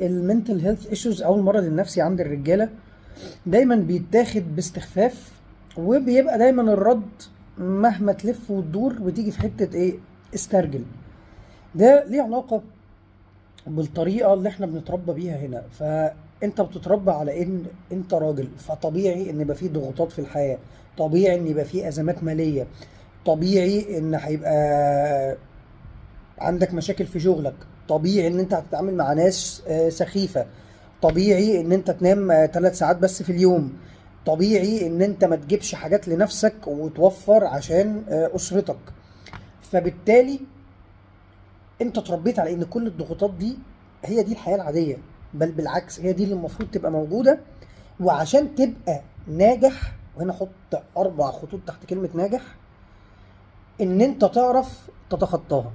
المنتل هيلث ايشوز او المرض النفسي عند الرجاله دايما بيتاخد باستخفاف، وبيبقى دايما الرد مهما تلف وتدور بتيجي في حته ايه؟ استرجل. ده ليه علاقه بالطريقه اللي احنا بنتربى بيها هنا. فانت بتتربى على ان انت راجل، فطبيعي ان يبقى فيه ضغوطات في الحياه، طبيعي ان يبقى فيه ازمات ماليه، طبيعي ان هيبقى عندك مشاكل في شغلك، طبيعي ان انت هتتعامل مع ناس سخيفة، طبيعي ان انت تنام 3 ساعات بس في اليوم، طبيعي ان انت ما تجيبش حاجات لنفسك وتوفر عشان اسرتك. فبالتالي انت اتربيت على ان كل الضغوطات دي هي دي الحياة العادية، بل بالعكس هي دي اللي المفروض تبقى موجودة. وعشان تبقى ناجح، وهنا حط 4 خطوط تحت كلمة ناجح، ان انت تعرف تتخطاها.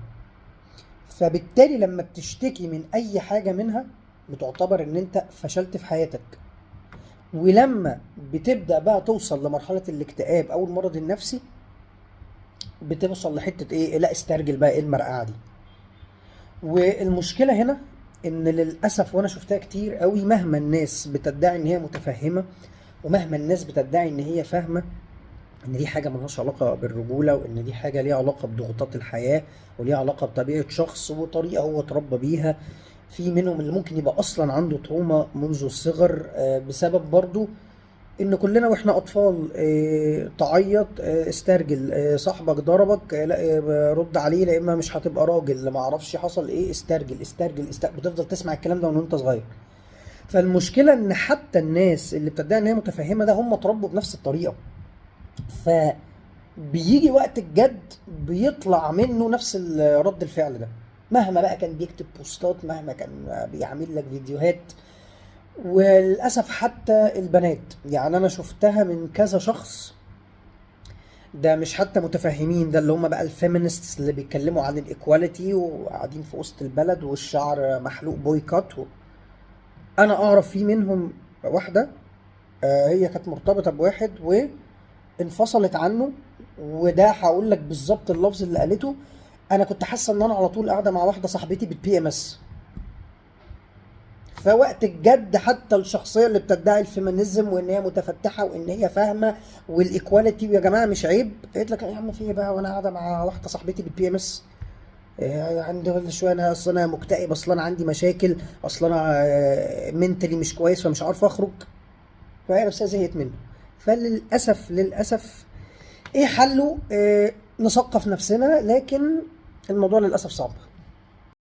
فبالتالي لما بتشتكي من اي حاجة منها بتعتبر ان انت فشلت في حياتك. ولما بتبدأ بقى توصل لمرحلة الاكتئاب او المرض النفسي بتوصل لحتة ايه؟ لا استرجل بقى، ايه المرقعة دي؟ والمشكلة هنا ان للأسف، وانا شفتها كتير قوي، مهما الناس بتدعي ان هي متفهمة ومهما الناس بتدعي ان هي فاهمة ان دي حاجة ملهاش علاقة بالرجولة، وان دي حاجة ليها علاقة بضغوطات الحياة وليها علاقة بطبيعة شخص وطريقة هو اتربى بيها. في منهم اللي ممكن يبقى اصلا عنده تروما منذ الصغر بسبب برضو ان كلنا واحنا اطفال تعيط استرجل، صاحبك ضربك لا رد عليه، لا اما مش هتبقى راجل، ما اعرفش حصل ايه، استرجل استرجل استرجل، بتفضل تسمع الكلام ده من وانت صغير. فالمشكلة ان حتى الناس اللي بتدعي ان هي متفهمة ده هم اتربوا بنفس الطريقة. فبيجي وقت الجد بيطلع منه نفس رد الفعل ده، مهما بقى كان بيكتب بوستات، مهما كان بيعمل لك فيديوهات. وللأسف حتى البنات، يعني أنا شفتها من كذا شخص، ده مش حتى متفهمين، ده اللي هم بقى الفيمينيستس اللي بيتكلموا عن الايكواليتي وقاعدين في وسط البلد والشعر محلوق بويكوت. أنا أعرف في منهم واحدة هي كانت مرتبطة بواحد وانفصلت عنه، وده هقول لك بالظبط اللفظ اللي قالته: انا كنت حاسه ان انا على طول قاعده مع واحده صاحبتي بالبي ام اس. فوقت الجد حتى الشخصيه اللي بتدعي الفيمينيزم وان هي متفتحه وان هي فاهمه والايكواليتي ويا جماعه مش عيب، قالت لك يا عم في ايه بقى وانا قاعده مع واحده صاحبتي بالبي ام اس؟ عندي كل شويه انا اصل انا مكتئب، اصل انا عندي مشاكل، اصل انا منتلي مش كويس فمش عارف اخرج. فهي نفسها زهقت منه. فللاسف ايه حله؟ نثقف نفسنا، لكن الموضوع للاسف صعب.